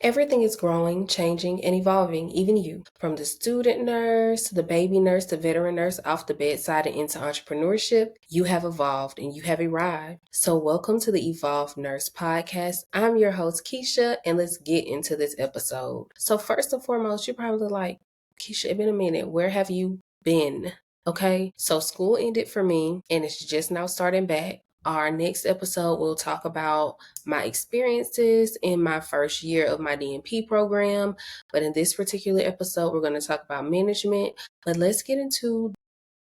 Everything is growing, changing, and evolving, even you. From the student nurse, to the baby nurse, to veteran nurse, off the bedside and into entrepreneurship, you have evolved and you have arrived. So welcome to the Evolved Nurse podcast. I'm your host, Keisha, and let's get into this episode. So first and foremost, you're probably like, Keisha, it's been a minute. Where have you been? Okay, so school ended for me and it's just now starting back. Our next episode, we'll talk about my experiences in my first year of my DNP program. But in this particular episode, we're going to talk about management. But let's get into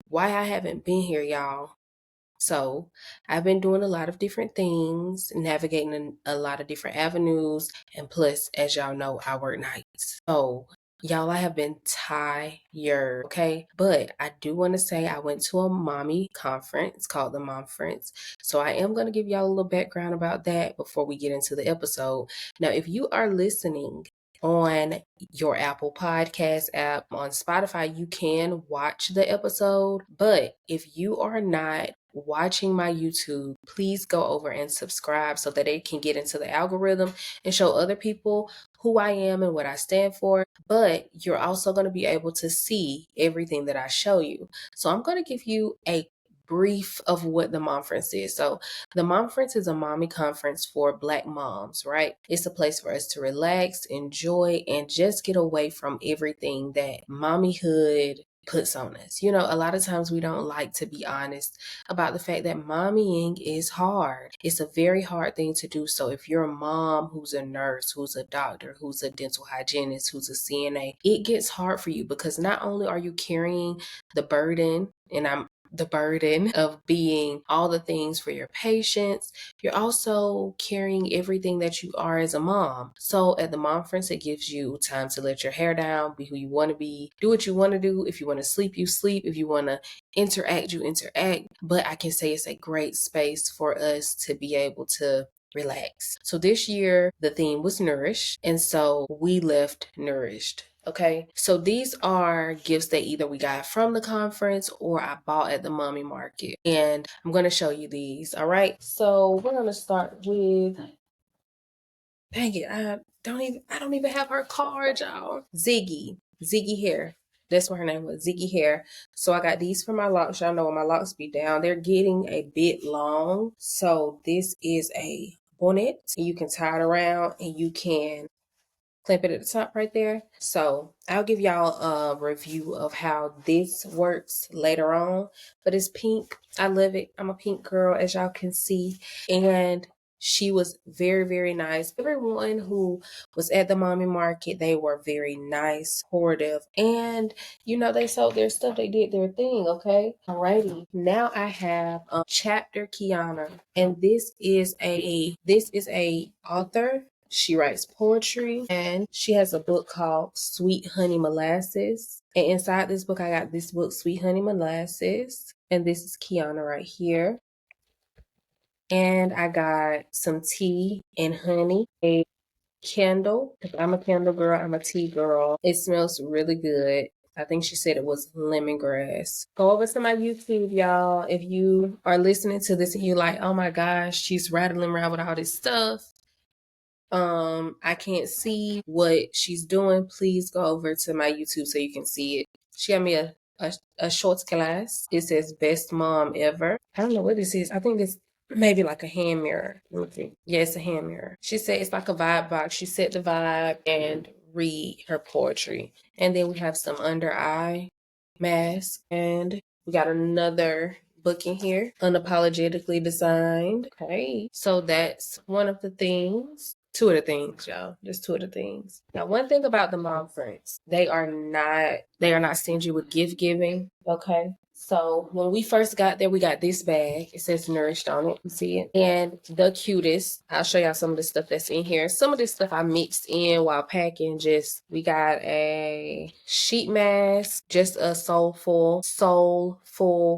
why I haven't been here, y'all. So I've been doing a lot of different things, navigating a lot of different avenues. And plus, as y'all know, I work nights. So y'all, I have been tired, okay? But I do want to say I went to a mommy conference called the Momference. So I am going to give y'all a little background about that before we get into the episode. Now, if you are listening on your Apple Podcast app, on Spotify, you can watch the episode. But if you are not watching my YouTube, please go over and subscribe so that it can get into the algorithm and show other people who I am and what I stand for. But you're also going to be able to see everything that I show you. So I'm going to give you a brief of what the Momference is. So the Momference is a mommy conference for Black moms, right? It's a place for us to relax, enjoy, and just get away from everything that mommyhood puts on us. You know, a lot of times we don't like to be honest about the fact that mommying is hard. It's a very hard thing to do. So if you're a mom who's a nurse, who's a doctor, who's a dental hygienist, who's a CNA, it gets hard for you because not only are you carrying the burden, the burden of being all the things for your patients, you're also carrying everything that you are as a mom. So at the Momference, it gives you time to let your hair down, be who you want to be, do what you want to do. If you want to sleep, you sleep. If you want to interact, you interact. But I can say it's a great space for us to be able to relax. So this year, the theme was Nourish. And so we left nourished. Okay, so these are gifts that either we got from the conference or I bought at the mommy market. And I'm going to show you these. All right, so we're going to start with, dang it, I don't even have her card, y'all. Ziggy Hair. That's what her name was, Ziggy Hair. So I got these for my locks. Y'all know when my locks be down, they're getting a bit long. So this is a bonnet. You can tie it around and you can clamp it at the top right there. So I'll give y'all a review of how this works later on. But it's pink. I love it. I'm a pink girl, as y'all can see. And she was very, very nice. Everyone who was at the mommy market, they were very nice, supportive, and you know, they sold their stuff. They did their thing. Okay. Alrighty. Now I have Chapter Kiana, and this is a author. She writes poetry and she has a book called Sweet Honey Molasses. And inside this book, I got this book, Sweet Honey Molasses. And this is Kiana right here. And I got some tea and honey, a candle. I'm a candle girl. I'm a tea girl. It smells really good. I think she said it was lemongrass. Go over to my YouTube, y'all. If you are listening to this and you're like, oh my gosh, she's rattling around with all this stuff. I can't see what she's doing. Please go over to my YouTube so you can see it. She got me a shorts class. It says best mom ever. I don't know what this is. I think this maybe like a hand mirror. Let me see. Yeah, it's a hand mirror. She said it's like a vibe box. She set the vibe and read her poetry. And then we have some under eye mask, and we got another book in here, unapologetically designed. Okay, so that's one of the things. Two of the things, y'all. Just two of the things. Now, one thing about the Momference, they are not stingy with gift giving. Okay. So when we first got there, we got this bag. It says Nourished on it. You see it? And the cutest. I'll show y'all some of the stuff that's in here. Some of this stuff I mixed in while packing. We got a sheet mask, just a soulful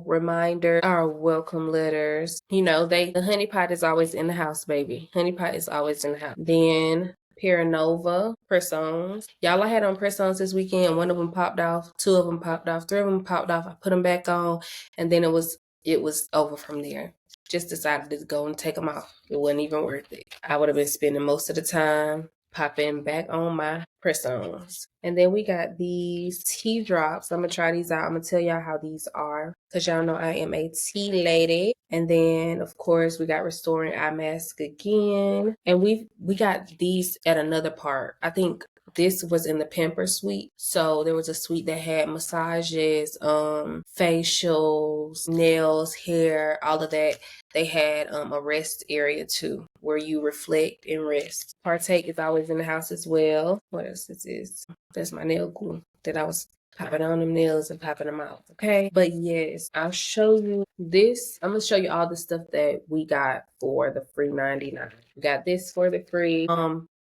reminder, our welcome letters. You know, the honey pot is always in the house, baby. Honey pot is always in the house. Then Paranova press-ons. Y'all, I had on press-ons this weekend. One of them popped off. Two of them popped off. Three of them popped off. I put them back on, and then it was over from there. Just decided to go and take them off. It wasn't even worth it. I would have been spending most of the time popping back on my press-ons. And then we got these tea drops. I'm gonna try these out. I'm gonna tell y'all how these are, because y'all know I am a tea lady. And then of course we got Restoring Eye Mask again. And we got these at another part. I think this was in the Pamper suite. So there was a suite that had massages, facials, nails, hair, all of that. They had a rest area too, where you reflect and rest. Partake is always in the house as well. What else this is? That's my nail glue that I was popping on them nails and popping them out. Okay. But yes, I'll show you this. I'm gonna show you all the stuff that we got for the free 99. We got this for the free.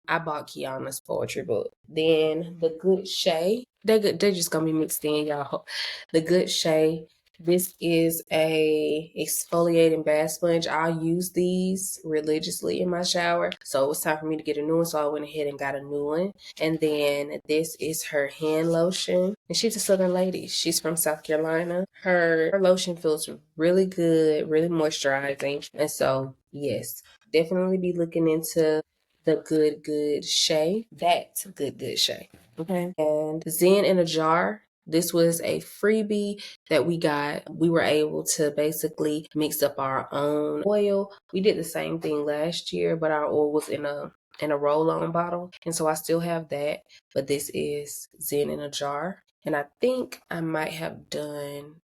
I bought Kiana's poetry book. Then the Good Shay. They're just gonna be mixed in, y'all. The Good Shay. This is a exfoliating bath sponge. I'll use these religiously in my shower. So it was time for me to get a new one. So I went ahead and got a new one. And then this is her hand lotion. And she's a Southern lady. She's from South Carolina. Her lotion feels really good, really moisturizing. And so, yes, definitely be looking into the Good Shay. That's Good Shay. Okay. And Zen in a Jar. This was a freebie that we got. We were able to basically mix up our own oil. We did the same thing last year, but our oil was in a roll-on bottle. And so I still have that, but this is Zen in a Jar. And I think I might have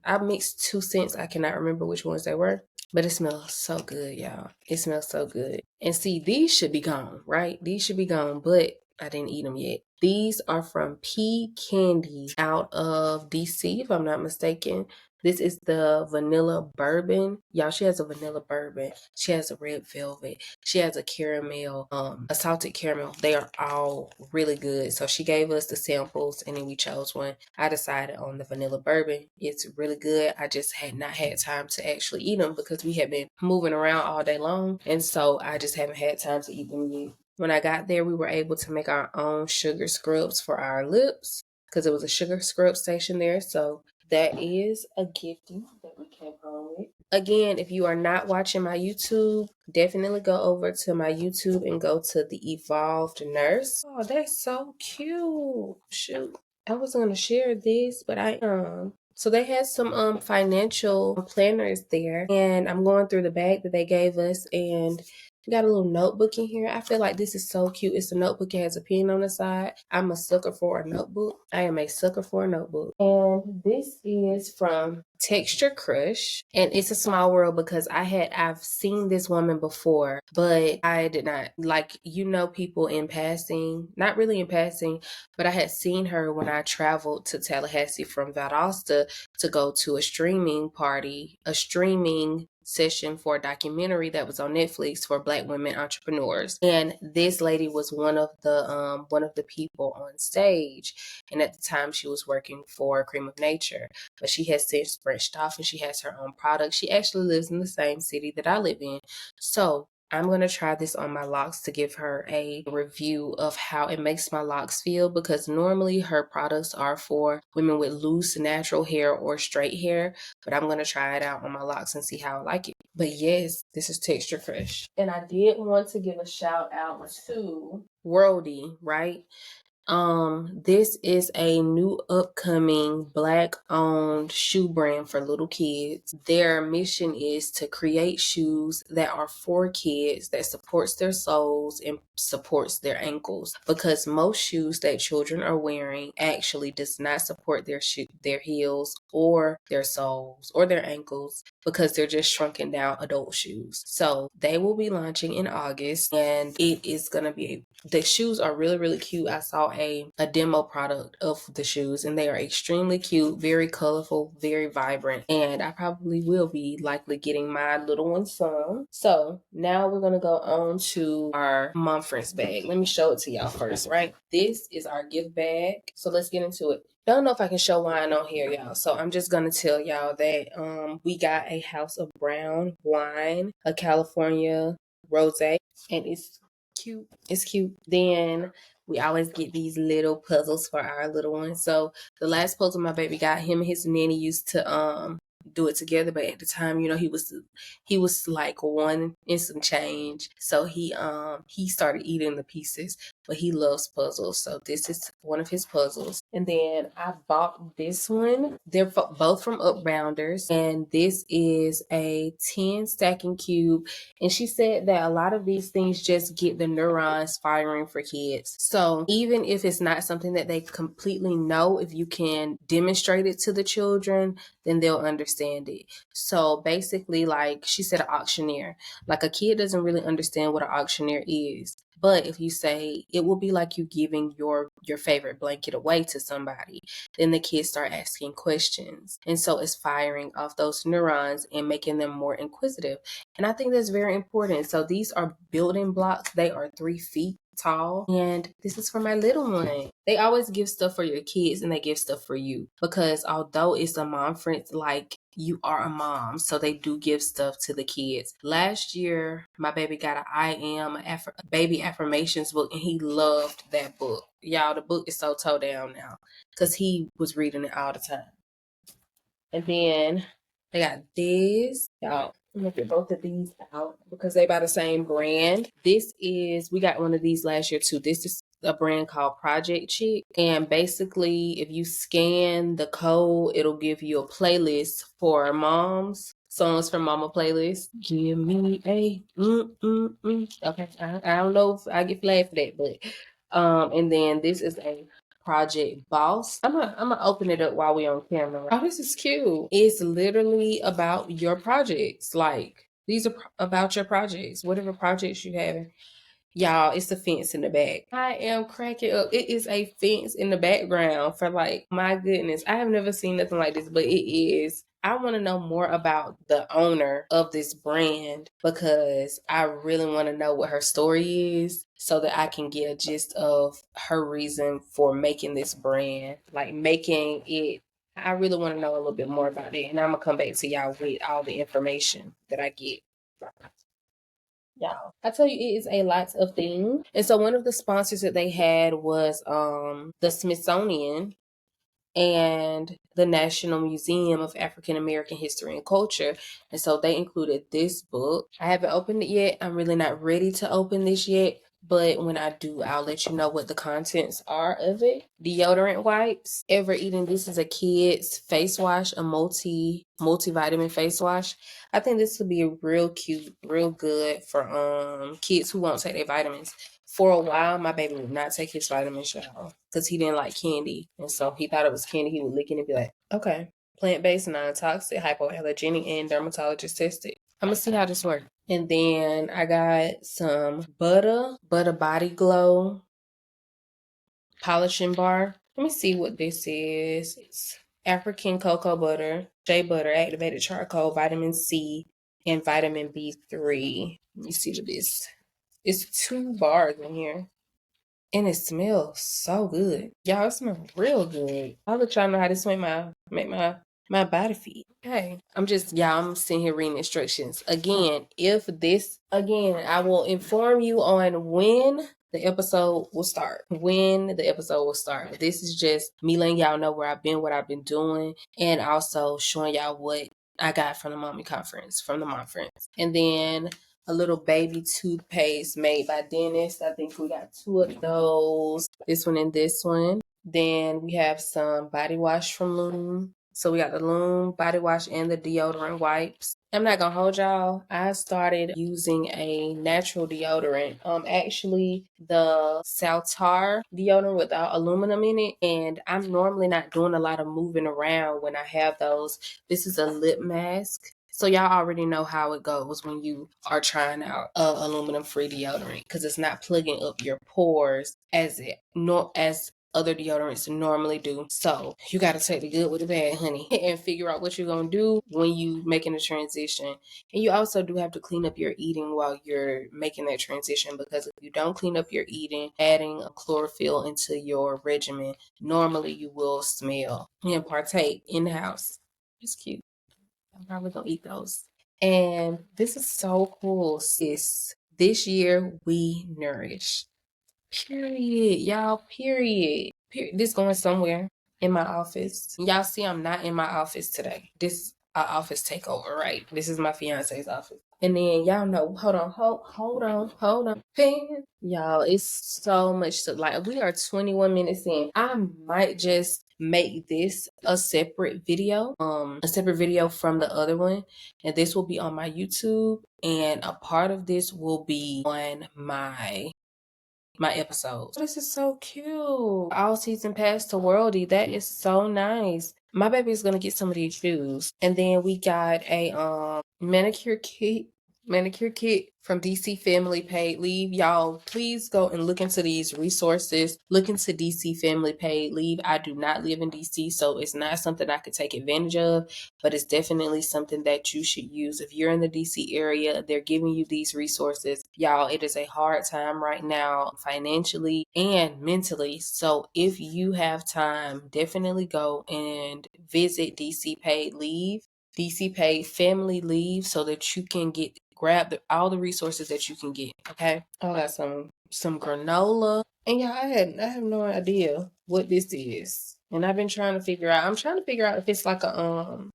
I mixed 2 scents. I cannot remember which ones they were, but it smells so good, y'all. It smells so good. And see, these should be gone, right? These should be gone, but I didn't eat them yet. These are from P Candy out of DC, if I'm not mistaken. This is the vanilla bourbon. Y'all, she has a vanilla bourbon. She has a red velvet. She has a caramel, a salted caramel. They are all really good. So she gave us the samples and then we chose one. I decided on the vanilla bourbon. It's really good. I just had not had time to actually eat them because we had been moving around all day long. And so I just haven't had time to eat them yet. When I got there, we were able to make our own sugar scrubs for our lips because it was a sugar scrub station there. So that is a gifting that we came home with. Again, if you are not watching my YouTube, definitely go over to my YouTube and go to The Evolved Nurse. Oh, that's so cute. Shoot. I was going to share this, but so they had some financial planners there, and I'm going through the bag that they gave us, and we got a little notebook in here. I feel like this is so cute. It's a notebook. It has a pen on the side. I'm a sucker for a notebook. I am a sucker for a notebook. And this is from Texture Crush. And it's a small world because I've seen this woman before, but I did not, people in passing, not really in passing, but I had seen her when I traveled to Tallahassee from Valdosta to go to a streaming session for a documentary that was on Netflix for Black women entrepreneurs. And this lady was one of the people on stage. And at the time she was working for Cream of Nature, but she has since branched off and she has her own product. She actually lives in the same city that I live in. So I'm going to try this on my locks to give her a review of how it makes my locks feel, because normally her products are for women with loose natural hair or straight hair, but I'm going to try it out on my locks and see how I like it. But yes, this is Texture Crush. And I did want to give a shout out to Worldy, right? This is a new upcoming Black owned shoe brand for little kids. Their mission is to create shoes that are for kids, that supports their soles and supports their ankles, because most shoes that children are wearing actually does not support their heels or their soles or their ankles, because they're just shrunken down adult shoes. So they will be launching in August, and it is going to be the shoes are really, really cute. I saw a demo product of the shoes, and they are extremely cute, very colorful, very vibrant, and I probably will be likely getting my little one some. So now we're going to go on to our mom friends bag. Let me show it to y'all first, right? This is our gift bag. So let's get into it. Don't know if I can show wine on here, y'all. So I'm just going to tell y'all that we got a House of Brown wine, a California rosé, and it's cute. It's cute. Then we always get these little puzzles for our little ones. So the last puzzle my baby got, him and his nanny used to do it together, but at the time, he was like 1 and some change. So he started eating the pieces, but he loves puzzles. So this is one of his puzzles. And then I bought this one. They're both from Upbounders, and this is a 10 stacking cube. And she said that a lot of these things just get the neurons firing for kids. So even if it's not something that they completely know, if you can demonstrate it to the children, then they'll understand it. So basically, like she said, an auctioneer. Like a kid doesn't really understand what an auctioneer is. But if you say it will be like you giving your favorite blanket away to somebody, then the kids start asking questions. And so it's firing off those neurons and making them more inquisitive. And I think that's very important. So these are building blocks. They are 3 feet tall, and this is for my little one. They always give stuff for your kids and they give stuff for you, because although it's a mom friend, like, you are a mom, so they do give stuff to the kids. Last year my baby got a baby affirmations book, and he loved that book. Y'all, the book is so toe down now because he was reading it all the time. And then they got this. Y'all, I'm gonna get both of these out because they by the same brand. We got one of these last year too. This is a brand called Project Chick. And basically, if you scan the code, it'll give you a playlist for moms. Songs for Mama playlist. Give me a Okay, I don't know if I get flagged for that, but and then this is a Project Boss. I'm gonna open it up while we on camera. Oh, this is cute. It's literally about your projects. Like, these are about your projects, whatever projects you have. Y'all, it's a fence in the back. I am cracking up. It is a fence in the background for, like, my goodness. I have never seen nothing like this, but it is. I want to know more about the owner of this brand because I really want to know what her story is so that I can get a gist of her reason for making this brand, like making it. I really want to know a little bit more about it, and I'm going to come back to y'all with all the information that I get. Y'all, I tell you, it is a lot of things. And so one of the sponsors that they had was the Smithsonian and the National Museum of African American History and Culture. And so they included this book. I haven't opened it yet. I'm really not ready to open this yet. But when I do, I'll let you know what the contents are of it. Deodorant wipes. Ever eaten this is a kid's face wash, a multivitamin face wash. I think this would be real cute, real good for kids who won't take their vitamins. For a while, my baby would not take his vitamins, y'all, because he didn't like candy. And so he thought it was candy. He would lick it and be like, okay. Plant-based, non-toxic, hypoallergenic, and dermatologist tested. I'm going to see how this works. And then I got some butter body glow polishing bar. Let me see what this is. It's African cocoa butter, shea butter, activated charcoal, vitamin C, and vitamin B3. Let me see what this. It's 2 bars in here. And it smells so good. Y'all, it smells real good. I'll let y'all know how this make my body feel. Okay. I'm sitting here reading instructions. Again, I will inform you on when the episode will start. This is just me letting y'all know where I've been, what I've been doing, and also showing y'all what I got from the mom conference. And then a little baby toothpaste made by Dennis. I think we got 2 of those. This one and this one. Then we have some body wash from Loom. So we got the Loom body wash and the deodorant wipes. I'm not gonna hold y'all. I started using a natural deodorant. Actually the Saltar deodorant without aluminum in it. And I'm normally not doing a lot of moving around when I have those. This is a lip mask. So y'all already know how it goes when you are trying out aluminum-free deodorant, because it's not plugging up your pores as other deodorants normally do. So you got to take the good with the bad, honey, and figure out what you're going to do when you making a transition. And you also do have to clean up your eating while you're making that transition, because if you don't clean up your eating, adding a chlorophyll into your regimen, normally you will smell and partake in the house. It's cute. I'm probably gonna eat those. And this is so cool, sis. This year we nourish. Period, y'all. Period. This going somewhere in my office. Y'all see I'm not in my office today. our office takeover, right? This is my fiance's office. And then y'all know, hold on. Y'all, it's so much to like. We are 21 minutes in. I might just make this a separate video from the other one, and this will be on my YouTube, and a part of this will be on my episodes. This is so cute. All season pass to Worldy. That is so nice. My baby is gonna get some of these shoes. And then we got a manicure kit from DC Family Paid Leave. Y'all, please go and look into these resources. Look into DC Family Paid Leave. I do not live in DC, so it's not something I could take advantage of, but it's definitely something that you should use. If you're in the DC area, they're giving you these resources. Y'all, it is a hard time right now financially and mentally. So if you have time, definitely go and visit DC Paid Leave. DC Paid Family Leave, so that you can grab all the resources that you can get. Okay, I got some granola, and yeah, I have no idea what this is, and I've been trying to figure out. I'm trying to figure out if it's like a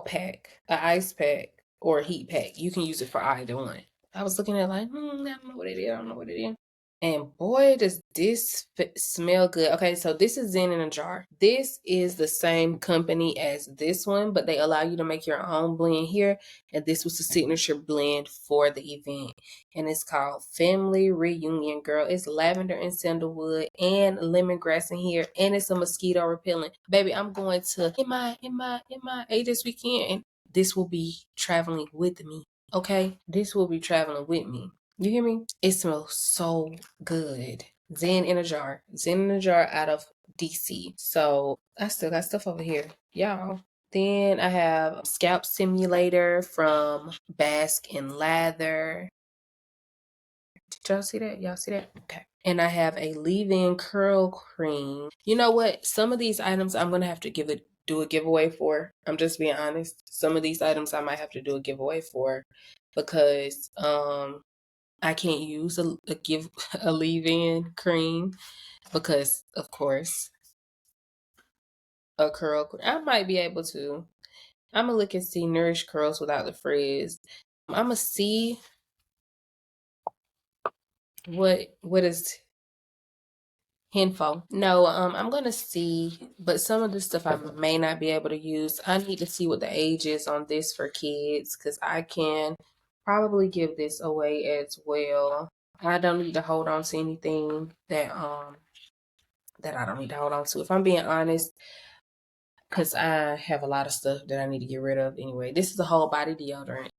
pack, an ice pack or a heat pack. You can use it for either one. I was looking at like, I don't know what it is. And boy, does this smell good. Okay, so this is Zen in a jar. This is the same company as this one, but they allow you to make your own blend here. And this was the signature blend for the event. And it's called Family Reunion, girl. It's lavender and sandalwood and lemongrass in here. And it's a mosquito repellent. Baby, I'm going to MIA this weekend. And this will be traveling with me. Okay? This will be traveling with me. You hear me? It smells so good. Zen in a jar out of DC. So I still got stuff over here, y'all. Then I have a scalp simulator from Bask and Lather. Did y'all see that? Y'all see that? Okay. And I have a leave-in curl cream. You know what? Some of these items I'm gonna have to do a giveaway for. I'm just being honest. Some of these items I might have to do a giveaway for because I can't use a leave-in cream because, of course, a curl. I might be able to. I'm gonna look and see Nourish Curls without the frizz. I'm gonna see what is info. No, I'm gonna see, but some of the stuff I may not be able to use. I need to see what the age is on this for kids because I can probably give this away as well. I don't need to hold on to anything that I don't need to hold on to. If I'm being honest, because I have a lot of stuff that I need to get rid of anyway. This is a whole body deodorant.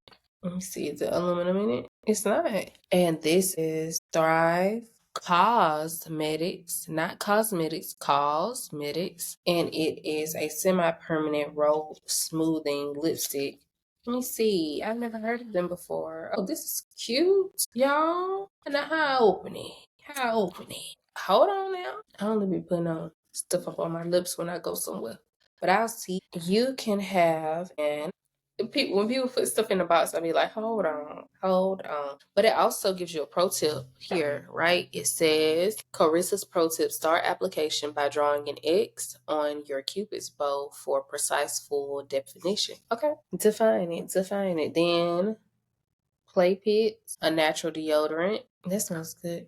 Let me see, is it aluminum in it? It's not. And this is Thrive Cosmetics, not cosmetics, cosmetics. And it is a semi-permanent roll smoothing lipstick. Let me see. I've never heard of them before. Oh, this is cute, y'all. And now how I open it? Hold on now. I only be putting on stuff up on my lips when I go somewhere. But I'll see. You can have, and when people put stuff in the box, I'll be like, hold on. But it also gives you a pro tip here, right? It says Carissa's pro tip: start application by drawing an X on your Cupid's bow for precise full definition. Okay. Define it. Then Play Pits, a natural deodorant. That smells good.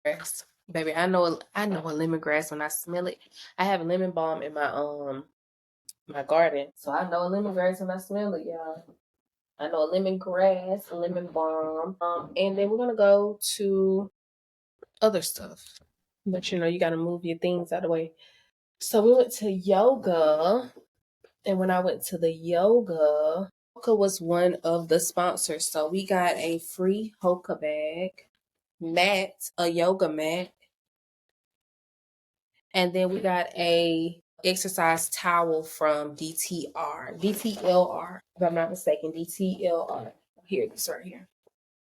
Lemongrass. Baby, I know a lemongrass when I smell it. I have a lemon balm in my garden, so I know a lemongrass when I smell it, y'all. I know a lemongrass, a lemon balm. And then we're gonna go to other stuff. But you gotta move your things out of the way. So we went to yoga, and when I went to the yoga was one of the sponsors. So we got a free Hoka bag, a yoga mat, and then we got a exercise towel from DTLR, if I'm not mistaken, DTLR. Here, this right here.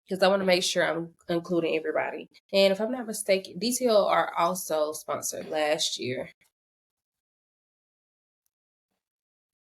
Because I want to make sure I'm including everybody. And if I'm not mistaken, DTLR also sponsored last year.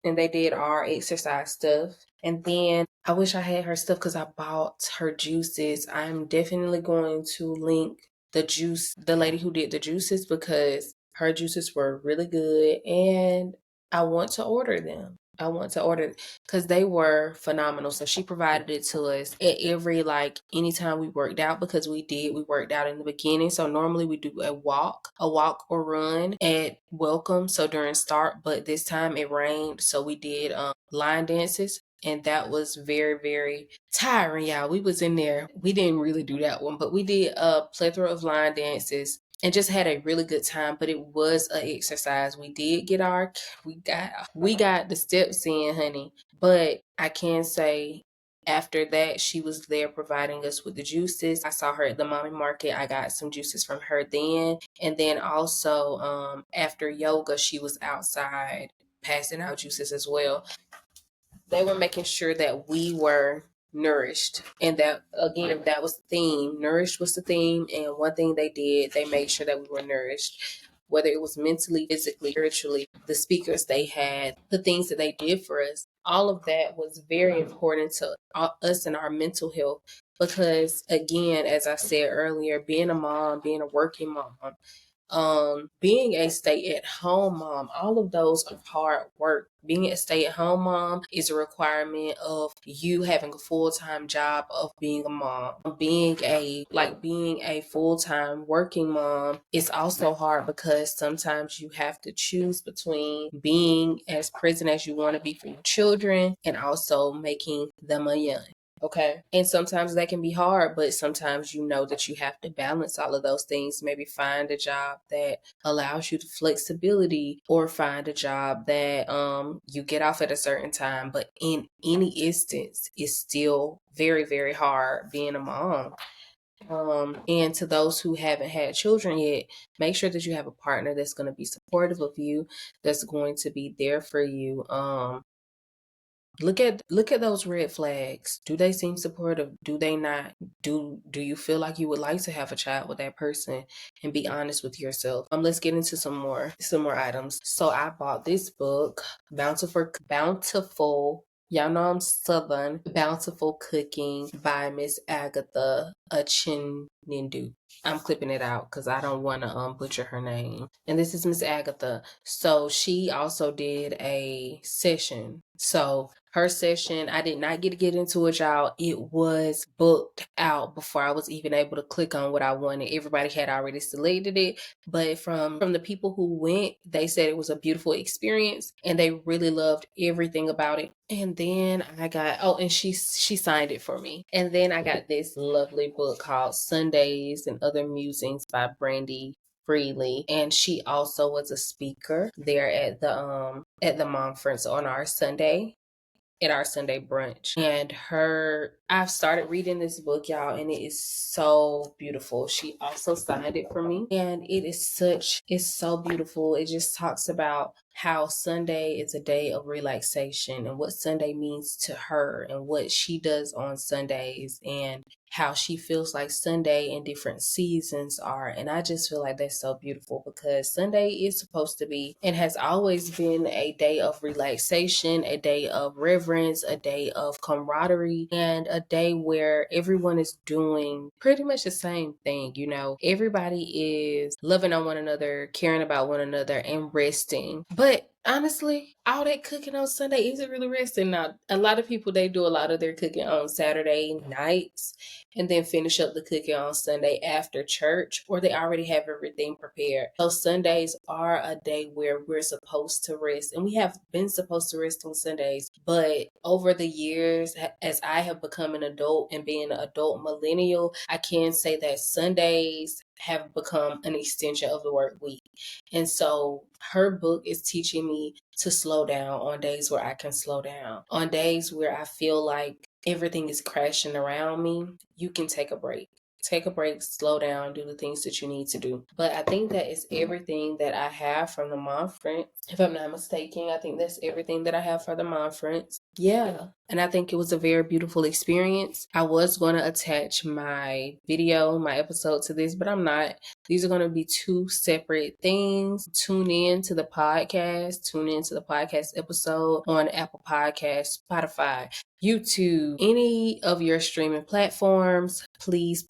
And they did our exercise stuff. And then I wish I had her stuff because I bought her juices. I'm definitely going to link the lady who did the juices, because her juices were really good and I want to order them. I want to order because they were phenomenal. So she provided it to us at every, like, anytime we worked out, because we worked out in the beginning. So normally we do a walk or run at welcome. So during start, but this time it rained. So we did line dances. And that was very, very tiring, y'all. We was in there. We didn't really do that one, but we did a plethora of line dances and just had a really good time. But it was an exercise. We did get we got the steps in, honey. But I can say after that, she was there providing us with the juices. I saw her at the mommy market. I got some juices from her then. And then also after yoga, she was outside passing out juices as well. They were making sure that we were nourished, and that, again, that was the theme. Nourished was the theme, and one thing they did, they made sure that we were nourished, whether it was mentally, physically, spiritually. The speakers they had, the things that they did for us, all of that was very important to us and our mental health, because, again, as I said earlier, being a mom, being a working mom, being a stay-at-home mom, all of those are hard work. Being a stay-at-home mom is a requirement of you having a full-time job of being a mom. Being a full-time working mom is also hard, because sometimes you have to choose between being as present as you want to be for your children and also making them a young. Okay. And sometimes that can be hard, but sometimes you know that you have to balance all of those things. Maybe find a job that allows you the flexibility, or find a job that you get off at a certain time. But in any instance, it's still very, very hard being a mom. And to those who haven't had children yet, make sure that you have a partner that's going to be supportive of you, that's going to be there for you. Look at those red flags. Do they seem supportive? Do they not? Do you feel like you would like to have a child with that person? And be honest with yourself. Let's get into some more items. So I bought this book, Bountiful. Y'all know I'm Southern. Bountiful Cooking by Miss Agatha Achinindu. I'm clipping it out because I don't want to butcher her name. And this is Miss Agatha. So she also did a session. So her session, I did not get into it, y'all. It was booked out before I was even able to click on what I wanted. Everybody had already selected it, but from the people who went, they said it was a beautiful experience and they really loved everything about it. And then I got, and she signed it for me. And then I got this lovely book called Sundays and Other Musings by Brandy Freely, and she also was a speaker there at the conference on our Sunday, at our Sunday brunch. And I've started reading this book, y'all, and it is so beautiful. She also signed it for me, and it's so beautiful. It just talks about how Sunday is a day of relaxation and what Sunday means to her and what she does on Sundays and how she feels like Sunday and different seasons are. And I just feel like that's so beautiful, because Sunday is supposed to be and has always been a day of relaxation, a day of reverence, a day of camaraderie, and a day where everyone is doing pretty much the same thing. You know, everybody is loving on one another, caring about one another, and resting. But honestly, all that cooking on Sunday isn't really resting. Now, a lot of people, they do a lot of their cooking on Saturday nights and then finish up the cooking on Sunday after church, or they already have everything prepared. So Sundays are a day where we're supposed to rest, and we have been supposed to rest on Sundays. But over the years, as I have become an adult and being an adult millennial, I can say that Sundays have become an extension of the work week. And so her book is teaching me to slow down on days where I can slow down. On days where I feel like everything is crashing around me, you can take a break. Take a break, slow down, do the things that you need to do. But I think that is everything that I have from the conference. If I'm not mistaken, I think that's everything that I have for the conference. Yeah. And I think it was a very beautiful experience. I was going to attach my episode to this, but I'm not. These are going to be two separate things. Tune in to the podcast episode on Apple Podcasts, Spotify. YouTube, any of your streaming platforms, please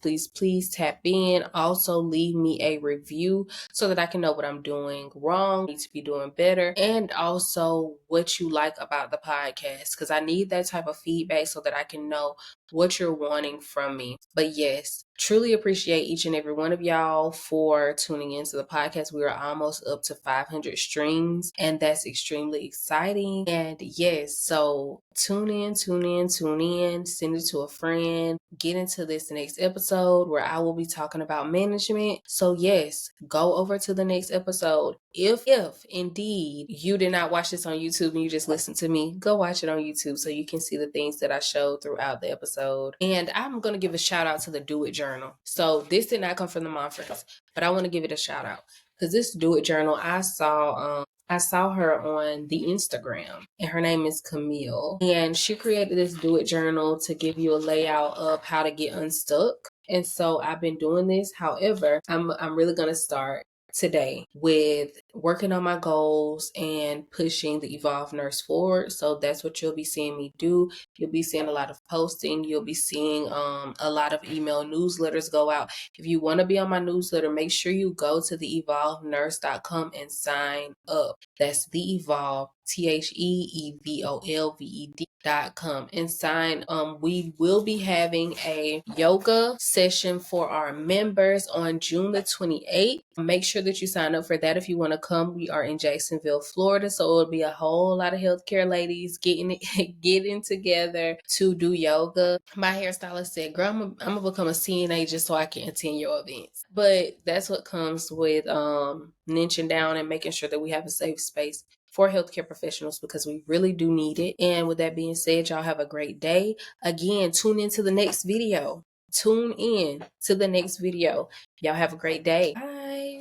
tap in. Also leave me a review so that I can know what I'm doing wrong, need to be doing better, and also what you like about the podcast, because I need that type of feedback so that I can know what you're wanting from me. But yes, truly appreciate each and every one of y'all for tuning into the podcast. We are almost up to 500 streams, and that's extremely exciting. And yes, so tune in, send it to a friend, get into this next episode where I will be talking about management. So yes, go over to the next episode. If indeed you did not watch this on YouTube and you just listened to me, go watch it on YouTube so you can see the things that I showed throughout the episode. And I'm going to give a shout out to the Do It Journal. So this did not come from the Monforts, but I want to give it a shout out because this Do It Journal, I saw her on the Instagram, and her name is Camille, and she created this Do It Journal to give you a layout of how to get unstuck. And so I've been doing this. However, I'm really going to start today with working on my goals and pushing the Evolved Nurse forward. So that's what you'll be seeing me do. You'll be seeing a lot of posting. You'll be seeing a lot of email newsletters go out. If you want to be on my newsletter, make sure you go to theevolvednurse.com and sign up. That's the Evolve, TheEvolved.com, and sign. We will be having a yoga session for our members on June the 28th. Make sure that you sign up for that if you want to come. We are in Jacksonville, Florida, so it'll be a whole lot of healthcare ladies getting together to do yoga. My hairstylist said, "Girl, I'm gonna become a CNA just so I can attend your events." But that's what comes with niching down and making sure that we have a safe space for healthcare professionals, because we really do need it. And with that being said, y'all have a great day. Again, tune into the next video. Y'all have a great day. Bye.